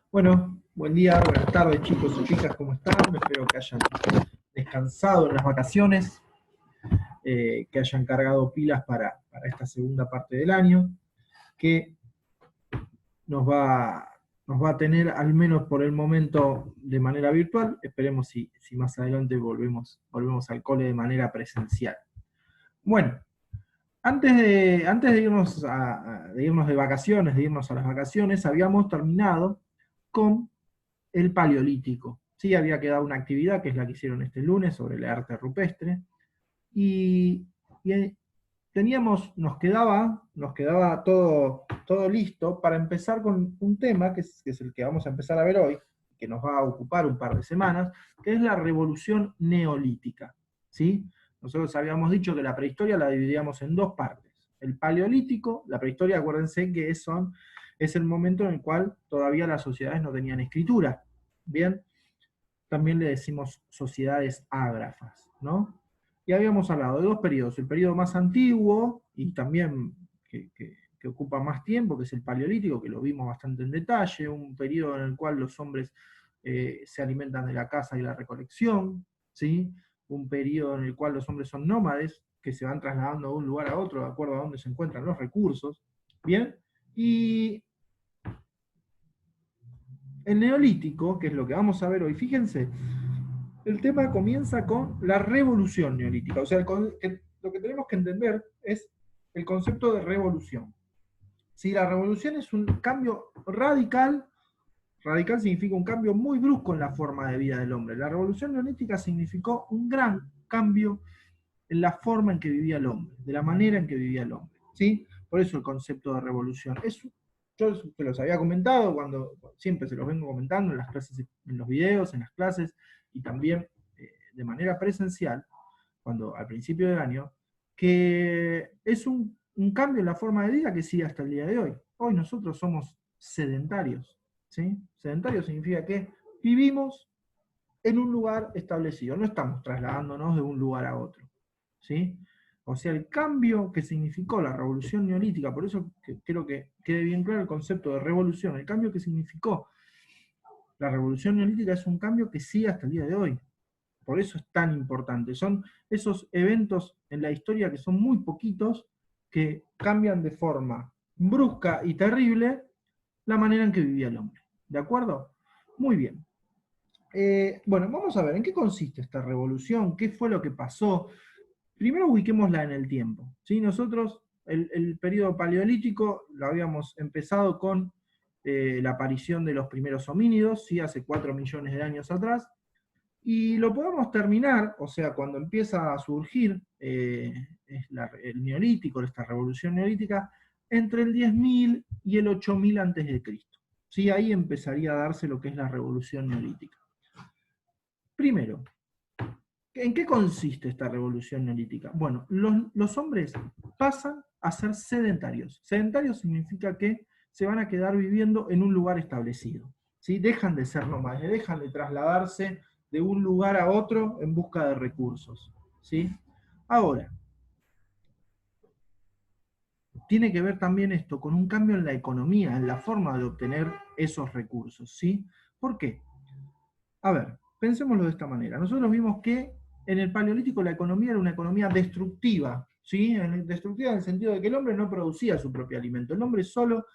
Bueno, buen día, buenas tardes chicos y chicas, ¿cómo están? Espero que hayan descansado en las vacaciones, que hayan cargado pilas para esta segunda parte del año, que nos va, nos va a tener al menos por el momento de manera virtual. Esperemos si más adelante volvemos al cole de manera presencial. Bueno, antes de irnos, de irnos de vacaciones, de irnos a las vacaciones, habíamos terminado con el Paleolítico. Sí, había quedado una actividad que es la que hicieron este lunes sobre el arte rupestre. Y nos quedaba todo listo para empezar con un tema que es el que vamos a empezar a ver hoy, que nos va a ocupar un par de semanas, que es la revolución neolítica. ¿Sí? Nosotros habíamos dicho que la prehistoria la dividíamos en dos partes. El paleolítico, la prehistoria, acuérdense que es el momento en el cual todavía las sociedades no tenían escritura. Bien, también le decimos sociedades ágrafas, ¿no? Y habíamos hablado de dos periodos, el periodo más antiguo y también que ocupa más tiempo, que es el paleolítico, que lo vimos bastante en detalle, un periodo en el cual los hombres se alimentan de la caza y la recolección, ¿sí? Un periodo en el cual los hombres son nómades, que se van trasladando de un lugar a otro de acuerdo a donde se encuentran los recursos, ¿bien? Y el neolítico, que es lo que vamos a ver hoy, fíjense, el tema comienza con la revolución neolítica. O sea, lo que tenemos que entender es el concepto de revolución. Si la revolución es un cambio radical, radical significa un cambio muy brusco en la forma de vida del hombre. La revolución neolítica significó un gran cambio en la forma en que vivía el hombre, de la manera en que vivía el hombre. ¿Sí? Por eso el concepto de revolución. Yo se los había comentado siempre se los vengo comentando en las clases, en los videos, en las clases, y también de manera presencial, al principio del año, que es un cambio en la forma de vida que sigue hasta el día de hoy. Hoy nosotros somos sedentarios. ¿Sí? Sedentario significa que vivimos en un lugar establecido, no estamos trasladándonos de un lugar a otro. ¿Sí? O sea, el cambio que significó la revolución neolítica, por eso quiero que quede bien claro el concepto de revolución, el cambio que significó la revolución neolítica es un cambio que sigue hasta el día de hoy. Por eso es tan importante. Son esos eventos en la historia que son muy poquitos, que cambian de forma brusca y terrible la manera en que vivía el hombre. ¿De acuerdo? Muy bien. Bueno, vamos a ver, ¿en qué consiste esta revolución? ¿Qué fue lo que pasó? Primero ubiquémosla en el tiempo. ¿Sí? Nosotros, el periodo paleolítico lo habíamos empezado con la aparición de los primeros homínidos, ¿sí? Hace 4 millones de años atrás, y lo podemos terminar, o sea, cuando empieza a surgir el neolítico, esta revolución neolítica, entre el 10.000 y el 8.000 antes de Cristo. ¿Sí? Ahí empezaría a darse lo que es la revolución neolítica. Primero, ¿en qué consiste esta revolución neolítica? Bueno, los hombres pasan a ser sedentarios. Sedentarios significa que se van a quedar viviendo en un lugar establecido. ¿Sí? Dejan de ser nómades, dejan de trasladarse de un lugar a otro en busca de recursos. ¿Sí? Ahora, tiene que ver también esto con un cambio en la economía, en la forma de obtener esos recursos. ¿Sí? ¿Por qué? A ver, pensémoslo de esta manera. Nosotros vimos que en el Paleolítico la economía era una economía destructiva, ¿sí? Destructiva en el sentido de que el hombre no producía su propio alimento, el hombre solo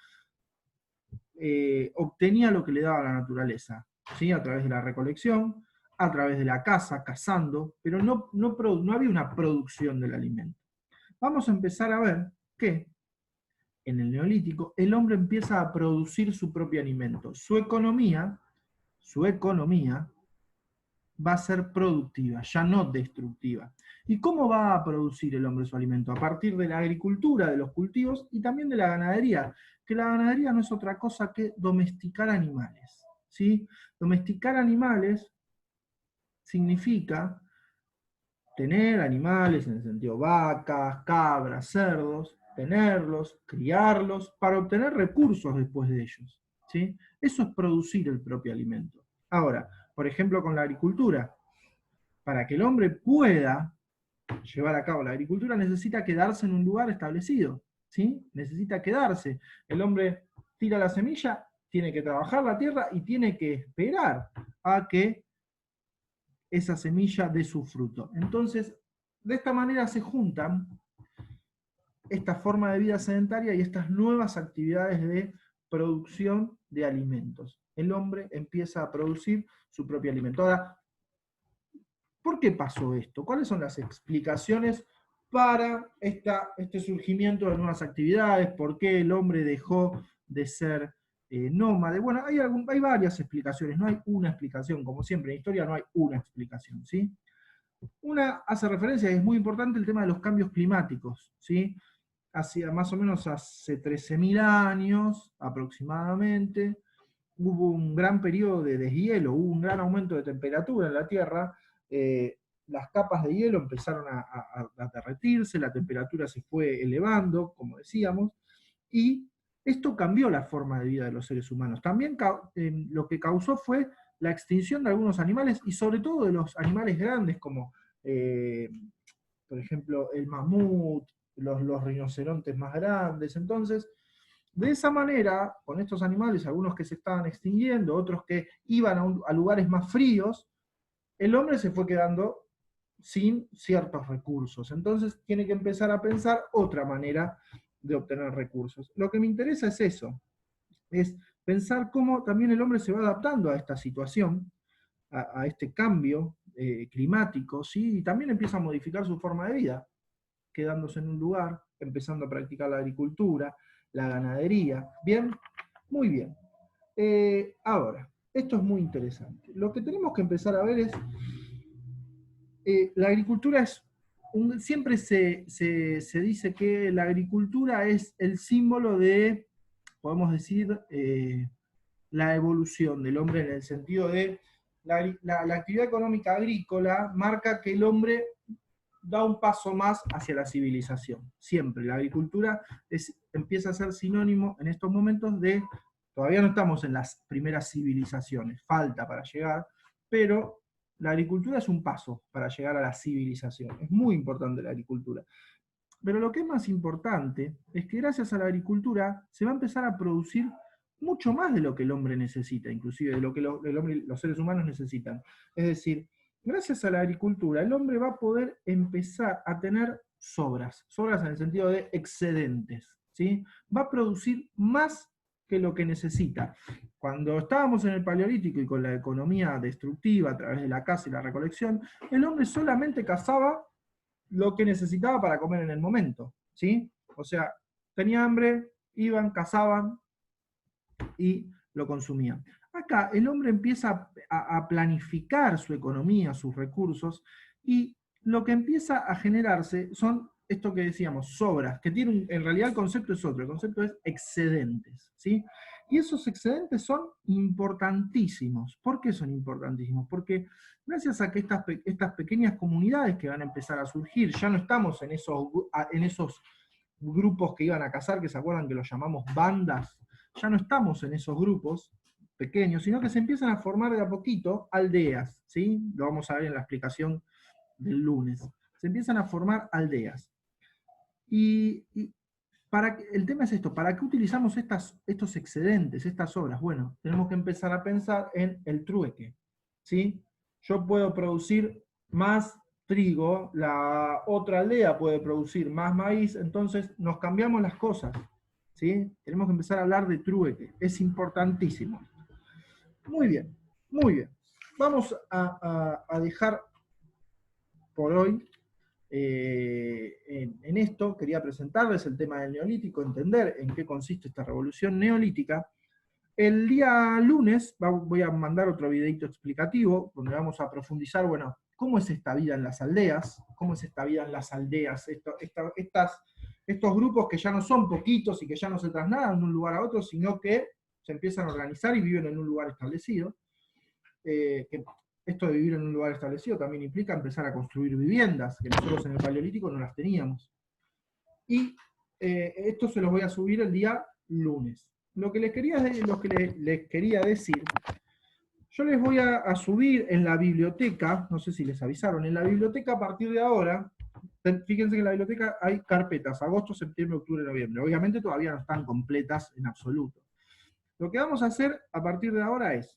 obtenía lo que le daba la naturaleza, ¿sí? A través de la recolección, a través de la caza, cazando, pero no había una producción del alimento. Vamos a empezar a ver que en el Neolítico el hombre empieza a producir su propio alimento. Su economía va a ser productiva, ya no destructiva. ¿Y cómo va a producir el hombre su alimento? A partir de la agricultura, de los cultivos y también de la ganadería, que la ganadería no es otra cosa que domesticar animales. ¿Sí? Domesticar animales significa tener animales, en el sentido vacas, cabras, cerdos, tenerlos, criarlos, para obtener recursos después de ellos. ¿Sí? Eso es producir el propio alimento. Ahora, por ejemplo, con la agricultura, para que el hombre pueda llevar a cabo la agricultura necesita quedarse en un lugar establecido, ¿sí? Necesita quedarse. El hombre tira la semilla tiene que trabajar la tierra y tiene que esperar a que esa semilla dé su fruto. Entonces, de esta manera se juntan esta forma de vida sedentaria y estas nuevas actividades de producción de alimentos. El hombre empieza a producir su propio alimento. Ahora, ¿por qué pasó esto? ¿Cuáles son las explicaciones para este surgimiento de nuevas actividades? ¿Por qué el hombre dejó de ser nómade? Bueno, hay varias explicaciones, no hay una explicación, como siempre en historia no hay una explicación, ¿sí? Una hace referencia, y es muy importante, el tema de los cambios climáticos, ¿sí? Hacia más o menos hace 13.000 años aproximadamente, hubo un gran periodo de deshielo, hubo un gran aumento de temperatura en la Tierra, las capas de hielo empezaron a derretirse, la temperatura se fue elevando, como decíamos, y esto cambió la forma de vida de los seres humanos. También lo que causó fue la extinción de algunos animales, y sobre todo de los animales grandes, como por ejemplo el mamut, los rinocerontes más grandes. Entonces, de esa manera, con estos animales, algunos que se estaban extinguiendo, otros que iban a lugares más fríos, el hombre se fue quedando sin ciertos recursos. Entonces tiene que empezar a pensar otra manera de obtener recursos. Lo que me interesa es eso, es pensar cómo también el hombre se va adaptando a esta situación, a este cambio climático, ¿sí? Y también empieza a modificar su forma de vida, quedándose en un lugar, empezando a practicar la agricultura, la ganadería. ¿Bien? Muy bien. Ahora, esto es muy interesante. Lo que tenemos que empezar a ver es, la agricultura es, siempre se dice que la agricultura es el símbolo de, podemos decir, la evolución del hombre, en el sentido de la actividad económica agrícola marca que el hombre da un paso más hacia la civilización. Siempre la agricultura empieza a ser sinónimo en estos momentos de, todavía no estamos en las primeras civilizaciones, falta para llegar, pero la agricultura es un paso para llegar a la civilización. Es muy importante la agricultura. Pero lo que es más importante es que gracias a la agricultura se va a empezar a producir mucho más de lo que el hombre necesita, inclusive de lo que los seres humanos necesitan. Es decir, gracias a la agricultura el hombre va a poder empezar a tener sobras en el sentido de excedentes, ¿sí? Va a producir más que lo que necesita. Cuando estábamos en el Paleolítico y con la economía destructiva a través de la caza y la recolección, el hombre solamente cazaba lo que necesitaba para comer en el momento, ¿sí? O sea, tenía hambre, iban, cazaban y lo consumían. Acá el hombre empieza a planificar su economía, sus recursos, y lo que empieza a generarse son esto que decíamos, sobras, que tiene en realidad el concepto es otro, el concepto es excedentes, ¿sí? Y esos excedentes son importantísimos. ¿Por qué son importantísimos? Porque gracias a que estas pequeñas comunidades que van a empezar a surgir, ya no estamos en esos grupos que iban a cazar, que se acuerdan que los llamamos bandas, ya no estamos en esos grupos pequeños, sino que se empiezan a formar de a poquito aldeas, ¿sí? Lo vamos a ver en la explicación del lunes. Se empiezan a formar aldeas. Y el tema es esto, ¿para qué utilizamos estos excedentes, estas obras? Bueno, tenemos que empezar a pensar en el trueque, ¿sí? Yo puedo producir más trigo, la otra aldea puede producir más maíz, entonces nos cambiamos las cosas, ¿sí? Tenemos que empezar a hablar de trueque, es importantísimo. Muy bien, muy bien. Vamos a dejar por hoy en esto. Quería presentarles el tema del neolítico, entender en qué consiste esta revolución neolítica. El día lunes voy a mandar otro videito explicativo, donde vamos a profundizar, bueno, cómo es esta vida en las aldeas, cómo es esta vida en las aldeas, estos grupos que ya no son poquitos y que ya no se trasladan de un lugar a otro, sino que se empiezan a organizar y viven en un lugar establecido. Que esto de vivir en un lugar establecido también implica empezar a construir viviendas, que nosotros en el Paleolítico no las teníamos. Y esto se los voy a subir el día lunes. Lo que les quería decir, yo les voy a subir en la biblioteca, no sé si les avisaron, en la biblioteca a partir de ahora, fíjense que en la biblioteca hay carpetas, agosto, septiembre, octubre, noviembre. Obviamente todavía no están completas en absoluto. Lo que vamos a hacer a partir de ahora es,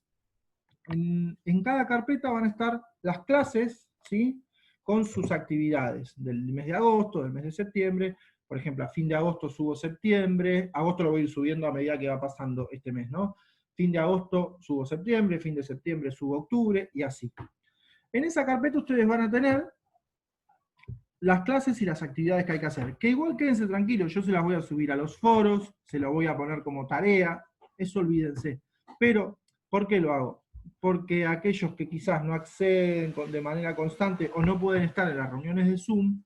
en cada carpeta van a estar las clases, ¿sí? Con sus actividades del mes de agosto, del mes de septiembre. Por ejemplo, a fin de agosto subo septiembre, agosto lo voy a ir subiendo a medida que va pasando este mes, ¿no? Fin de agosto subo septiembre, fin de septiembre subo octubre, y así. En esa carpeta ustedes van a tener las clases y las actividades que hay que hacer. Que igual quédense tranquilos, yo se las voy a subir a los foros, se lo voy a poner como tarea, eso olvídense. Pero, ¿por qué lo hago? Porque aquellos que quizás no acceden de manera constante o no pueden estar en las reuniones de Zoom,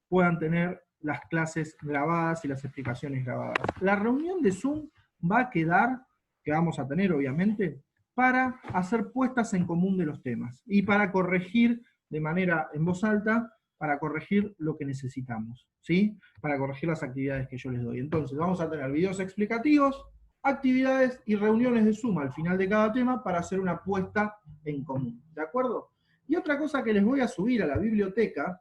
puedan tener las clases grabadas y las explicaciones grabadas. La reunión de Zoom va a quedar, que vamos a tener obviamente, para hacer puestas en común de los temas y para corregir de manera en voz alta, para corregir lo que necesitamos, ¿sí? Para corregir las actividades que yo les doy. Entonces vamos a tener videos explicativos, actividades y reuniones de Zoom al final de cada tema para hacer una puesta en común, ¿de acuerdo? Y otra cosa que les voy a subir a la biblioteca,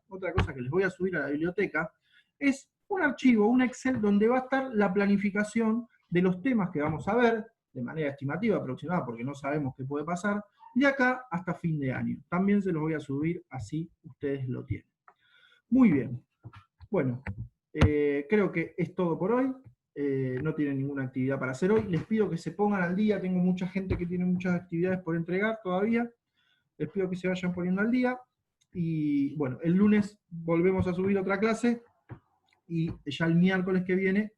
es un archivo, un Excel, donde va a estar la planificación de los temas que vamos a ver, de manera estimativa, aproximada, porque no sabemos qué puede pasar, de acá hasta fin de año. También se los voy a subir, así ustedes lo tienen. Muy bien. Bueno, creo que es todo por hoy. No tienen ninguna actividad para hacer hoy. Les pido que se pongan al día. Tengo mucha gente que tiene muchas actividades por entregar todavía. Les pido que se vayan poniendo al día. Y bueno, el lunes volvemos a subir otra clase. Y ya el miércoles que viene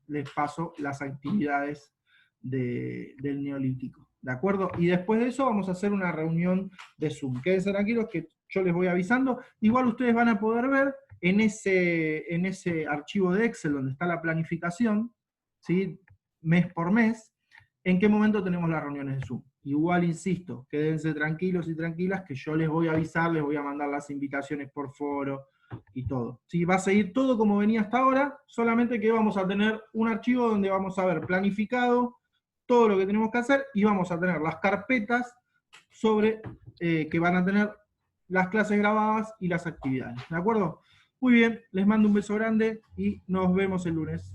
les paso las actividades del Neolítico. ¿De acuerdo? Y después de eso vamos a hacer una reunión de Zoom. Quédense tranquilos que yo les voy avisando. Igual ustedes van a poder ver en ese archivo de Excel donde está la planificación, ¿sí? Mes por mes, en qué momento tenemos las reuniones de Zoom. Igual, insisto, quédense tranquilos y tranquilas que yo les voy a avisar, les voy a mandar las invitaciones por foro y todo. ¿Sí? Va a seguir todo como venía hasta ahora, solamente que vamos a tener un archivo donde vamos a ver planificado todo lo que tenemos que hacer y vamos a tener las carpetas sobre que van a tener las clases grabadas y las actividades. ¿De acuerdo? Muy bien, les mando un beso grande y nos vemos el lunes.